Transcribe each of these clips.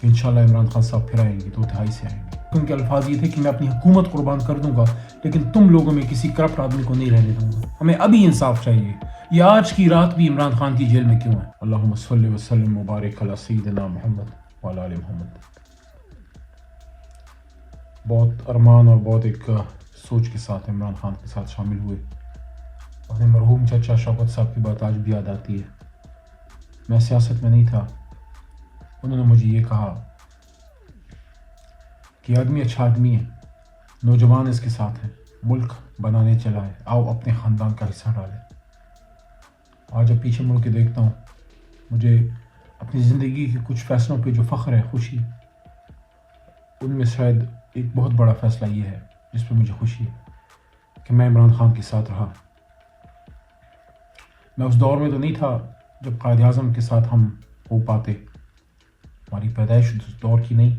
کہ انشاءاللہ عمران خان صاحب پھر آئیں گے، 2/3 سے آئیں گے. ان کے الفاظ یہ تھے کہ میں اپنی حکومت قربان کر دوں گا لیکن تم لوگوں میں کسی کرپٹ آدمی کو نہیں رہنے دوں گا. ہمیں ابھی انصاف چاہیے. یہ آج کی رات بھی عمران خان کی جیل میں کیوں ہے؟ اللہم صلی وسلم مبارک علی سیدنا محمد وعلی آل محمد. بہت ارمان اور بہت ایک سوچ کے ساتھ عمران خان کے ساتھ شامل ہوئے. اپنے مرحوم چچا شوکت صاحب کی بات آج بھی یاد آتی ہے. میں سیاست میں نہیں تھا، انہوں نے مجھے یہ کہا کہ آدمی اچھا آدمی ہے، نوجوان اس کے ساتھ ہے، ملک بنانے چلا ہے، آؤ اپنے خاندان کا حصہ ڈالیں. آج جب پیچھے مڑ کے دیکھتا ہوں مجھے اپنی زندگی کے کچھ فیصلوں پہ جو فخر ہے، خوشی، ان میں شاید ایک بہت بڑا فیصلہ یہ ہے جس پہ مجھے خوشی ہے کہ میں عمران خان کے ساتھ رہا. میں اس دور میں تو نہیں تھا جب قائد اعظم کے ساتھ ہم ہو پاتے. ہماری پیدائش اس دور کی نہیں.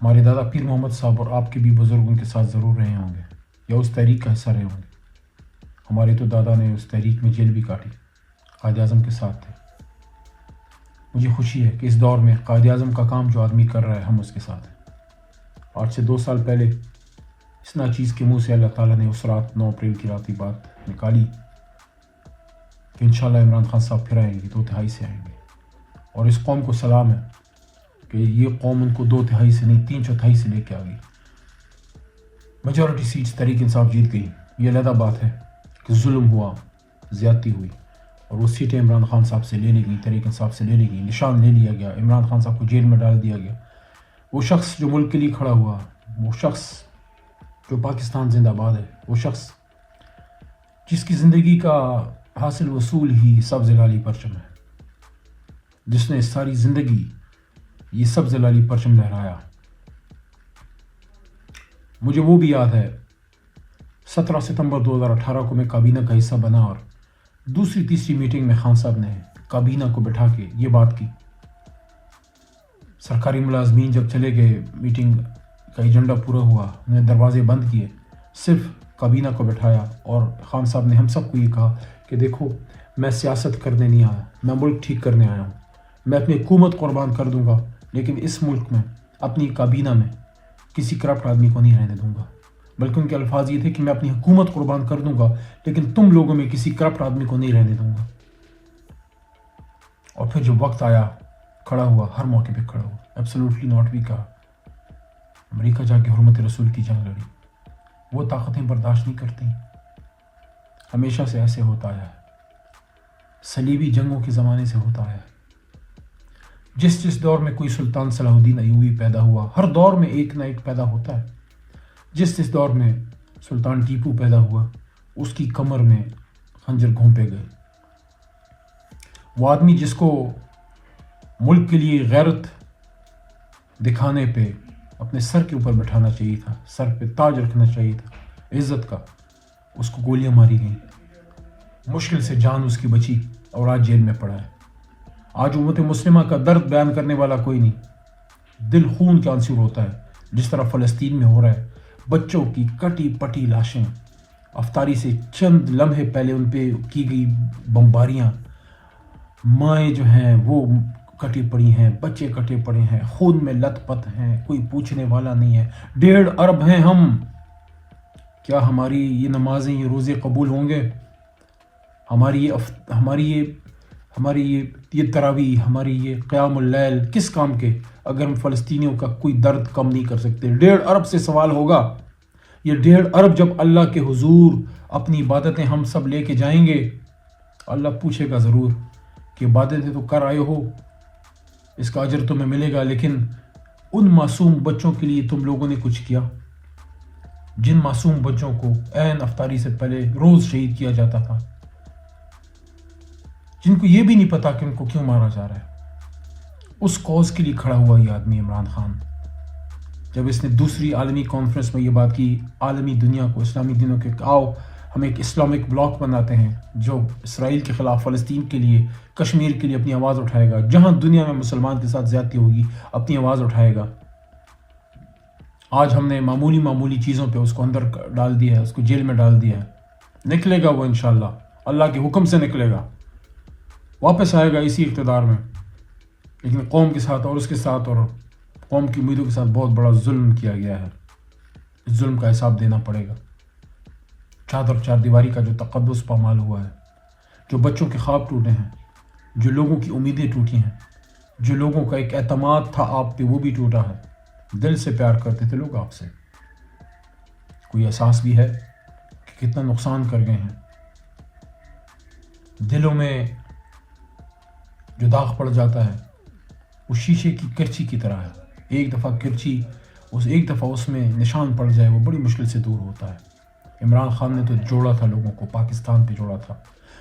ہمارے دادا پیر محمد صاحب اور آپ کے بھی بزرگ ان کے ساتھ ضرور رہے ہوں گے یا اس تحریک کا حصہ رہے ہوں گے. ہمارے تو دادا نے اس تحریک میں جیل بھی کاٹی، قائد اعظم کے ساتھ تھے. مجھے خوشی ہے کہ اس دور میں قائد اعظم کا کام جو آدمی کر رہا ہے ہم اس کے ساتھ ہیں. آج سے 2 سال پہلے اس ناچیز کے منہ سے اللہ تعالیٰ نے اس رات 9 اپریل کی رات کی بات نکالی کہ انشاءاللہ عمران خان صاحب پھر آئیں گے، 2/3 سے آئیں گے. اور اس قوم کو سلام ہے کہ یہ قوم ان کو 2/3 سے نہیں 3/4 سے لے کے آ گئی. میجورٹی سیٹس تحریک انصاف جیت گئی. یہ علیحدہ بات ہے کہ ظلم ہوا، زیادتی ہوئی اور وہ سیٹیں عمران خان صاحب سے لے لی گئی، تحریک انصاف سے لے لی گئی، نشان لے لیا گیا، عمران خان صاحب کو جیل میں ڈال دیا گیا. وہ شخص جو ملک کے لیے کھڑا ہوا، وہ شخص جو پاکستان زندہ باد ہے، وہ شخص جس کی زندگی کا حاصل وصول ہی سبز لالی پرچم ہے، جس نے ساری زندگی یہ سبز لالی پرچم لہرایا. مجھے وہ بھی یاد ہے 17 ستمبر 2018 کو میں کابینہ کا حصہ بنا اور دوسری تیسری میٹنگ میں خان صاحب نے کابینہ کو بٹھا کے یہ بات کی. سرکاری ملازمین جب چلے گئے، میٹنگ کا ایجنڈا پورا ہوا، انہوں نے دروازے بند کیے، صرف کابینہ کو بٹھایا اور خان صاحب نے ہم سب کو یہ کہا کہ دیکھو میں سیاست کرنے نہیں آیا، میں ملک ٹھیک کرنے آیا ہوں. میں اپنی حکومت قربان کر دوں گا لیکن اس ملک میں اپنی کابینہ میں کسی کرپٹ آدمی کو نہیں رہنے دوں گا. بلکہ ان کے الفاظ یہ تھے کہ میں اپنی حکومت قربان کر دوں گا لیکن تم لوگوں میں کسی کرپٹ آدمی کو نہیں رہنے دوں گا. اور پھر جب وقت آیا کھڑا ہوا، ہر موقع پہ کھڑا ہوا. ایبسولوٹلی ناٹ بھی کہا. امریکہ جا کے حرمت رسول کی جنگ لڑی. وہ طاقتیں برداشت نہیں کرتی. ہمیشہ سے ایسے ہوتا آیا ہے، صلیبی جنگوں کے زمانے سے ہوتا آیا ہے. جس دور میں کوئی سلطان صلاح الدین ایوبی پیدا ہوا، ہر دور میں ایک نہ ایک پیدا ہوتا ہے. جس دور میں سلطان ٹیپو پیدا ہوا، اس کی کمر میں خنجر گھونپے گئے. وہ آدمی جس کو ملک کے لیے غیرت دکھانے پہ اپنے سر کے اوپر بٹھانا چاہیے تھا، سر پہ تاج رکھنا چاہیے تھا عزت کا، اس کو گولیاں ماری گئیں. مشکل سے جان اس کی بچی اور آج جیل میں پڑا ہے. آج امت مسلمہ کا درد بیان کرنے والا کوئی نہیں. دل خون کے آنسو ہوتا ہے جس طرح فلسطین میں ہو رہا ہے. بچوں کی کٹی پٹی لاشیں، افطاری سے چند لمحے پہلے ان پہ کی گئی بمباریاں، مائیں جو ہیں وہ کٹی پڑی ہیں، بچے کٹے پڑے ہیں، خون میں لت پت ہیں، کوئی پوچھنے والا نہیں ہے. 1.5 ارب ہیں ہم. کیا ہماری یہ نمازیں، یہ روزے قبول ہوں گے؟ ہماری یہ تراویح، ہماری یہ قیام اللیل کس کام کے اگر ہم فلسطینیوں کا کوئی درد کم نہیں کر سکتے؟ 1.5 ارب سے سوال ہوگا. یہ 1.5 ارب جب اللہ کے حضور اپنی عبادتیں ہم سب لے کے جائیں گے، اللہ پوچھے گا ضرور کہ عبادتیں تو کر آئے ہو، اس کا اجر تمہیں ملے گا، لیکن ان معصوم بچوں کے لیے تم لوگوں نے کچھ کیا؟ جن معصوم بچوں کو عین افطاری سے پہلے روز شہید کیا جاتا تھا، جن کو یہ بھی نہیں پتا کہ ان کو کیوں مارا جا رہا ہے. اس کاز کے لیے کھڑا ہوا یہ آدمی عمران خان. جب اس نے دوسری عالمی کانفرنس میں یہ بات کی عالمی دنیا کو، اسلامی دنوں کے، آؤ ہم ایک اسلامک بلاک بناتے ہیں جو اسرائیل کے خلاف، فلسطین کے لیے، کشمیر کے لیے اپنی آواز اٹھائے گا، جہاں دنیا میں مسلمان کے ساتھ زیادتی ہوگی اپنی آواز اٹھائے گا. آج ہم نے معمولی چیزوں پہ اس کو اندر ڈال دیا ہے، اس کو جیل میں ڈال دیا ہے. نکلے گا وہ انشاءاللہ، اللہ کے حکم سے نکلے گا، واپس آئے گا اسی اقتدار میں. لیکن قوم کے ساتھ اور اس کے ساتھ اور قوم کی امیدوں کے ساتھ بہت بڑا ظلم کیا گیا ہے. اس ظلم کا حساب دینا پڑے گا. چادر چار دیواری کا جو تقدس پامال ہوا ہے، جو بچوں کے خواب ٹوٹے ہیں، جو لوگوں کی امیدیں ٹوٹی ہیں، جو لوگوں کا ایک اعتماد تھا آپ پہ وہ بھی ٹوٹا ہے. دل سے پیار کرتے تھے لوگ آپ سے. کوئی احساس بھی ہے کہ کتنا نقصان کر گئے ہیں. دلوں میں جو داغ پڑ جاتا ہے وہ شیشے کی کرچی کی طرح ہے. ایک دفعہ کرچی ایک دفعہ اس میں نشان پڑ جائے وہ بڑی مشکل سے دور ہوتا ہے. عمران خان نے تو جوڑا تھا لوگوں کو، پاکستان پہ جوڑا تھا.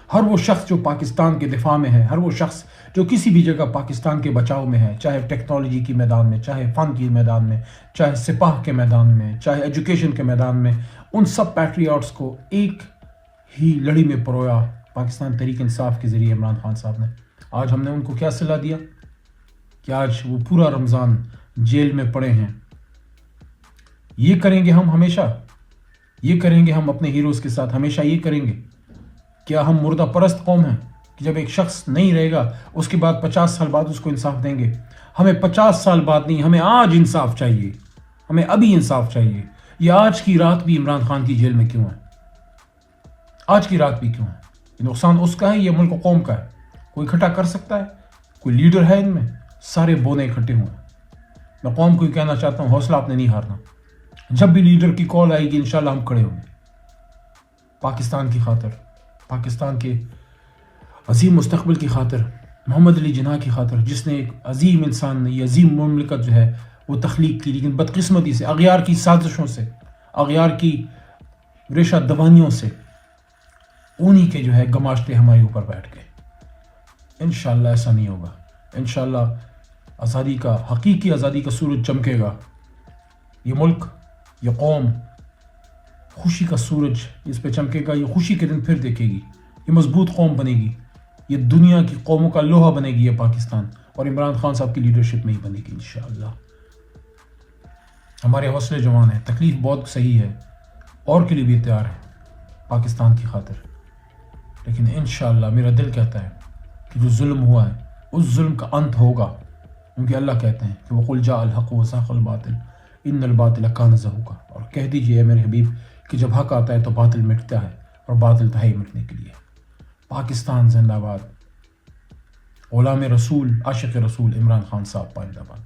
ہر وہ شخص جو پاکستان کے دفاع میں ہے، ہر وہ شخص جو کسی بھی جگہ پاکستان کے بچاؤ میں ہے، چاہے ٹیکنالوجی کے میدان میں، چاہے فن کے میدان میں، چاہے سپاہ کے میدان میں، چاہے ایجوکیشن کے میدان میں، ان سب پیٹریاٹس کو ایک ہی لڑی میں پرویا پاکستان تحریک انصاف کے ذریعے عمران خان صاحب نے. آج ہم نے ان کو کیا صلاح دیا کہ آج وہ پورا رمضان جیل میں پڑے ہیں. یہ کریں گے ہم ہمیشہ، یہ کریں گے ہم اپنے ہیروز کے ساتھ ہمیشہ یہ کریں گے. کیا ہم مردہ پرست قوم ہیں کہ جب ایک شخص نہیں رہے گا اس کے بعد 50 سال بعد اس کو انصاف دیں گے؟ ہمیں 50 سال بعد نہیں، ہمیں آج انصاف چاہیے، ہمیں ابھی انصاف چاہیے. یہ آج کی رات بھی عمران خان کی جیل میں کیوں ہے؟ آج کی رات بھی کیوں ہے؟ یہ نقصان اس کا ہے، یہ ملک و قوم کا ہے. کوئی اکٹھا کر سکتا ہے؟ کوئی لیڈر ہے ان میں؟ سارے بونے اکٹھے ہوئے ہیں. میں قوم کو کہنا چاہتا ہوں حوصلہ آپ نے نہیں ہارنا. جب بھی لیڈر کی کال آئے گی انشاءاللہ ہم کھڑے ہوں گے پاکستان کی خاطر، پاکستان کے عظیم مستقبل کی خاطر، محمد علی جناح کی خاطر، جس نے ایک عظیم انسان نے یہ عظیم مملکت جو ہے وہ تخلیق کی، لیکن بدقسمتی سے، اغیار کی سازشوں سے، اغیار کی ریشہ دوانیوں سے انہی کے جو ہے گماشتے ہمارے اوپر بیٹھ گئے. انشاءاللہ ایسا نہیں ہوگا. انشاءاللہ آزادی کا، حقیقی آزادی کا سورج چمکے گا. یہ ملک، یہ قوم خوشی کا سورج اس پہ چمکے گا. یہ خوشی کے دن پھر دیکھے گی. یہ مضبوط قوم بنے گی. یہ دنیا کی قوموں کا لوہا بنے گی یہ پاکستان، اور عمران خان صاحب کی لیڈرشپ میں ہی بنے گی انشاءاللہ. ہمارے حوصلے جوان ہیں، تکلیف بہت صحیح ہے، اور کے لیے بھی تیار ہے پاکستان کی خاطر. لیکن انشاءاللہ میرا دل کہتا ہے کہ جو ظلم ہوا ہے اس ظلم کا انت ہوگا، کیونکہ اللہ کہتے ہیں کہ وَقُلْ جَاءَ الْحَقُّ وَزَهَقَ الْبَاطِلُ إِنَّ الْبَاطِلَ كَانَ زَهُوقًا. اور کہہ دیجئے اے میرے حبیب کہ جب حق آتا ہے تو باطل مٹتا ہے، اور باطل تھا ہی مٹنے کے لیے. پاکستان زندہ باد. غلام رسول، عاشق رسول عمران خان صاحب پائندہ باد.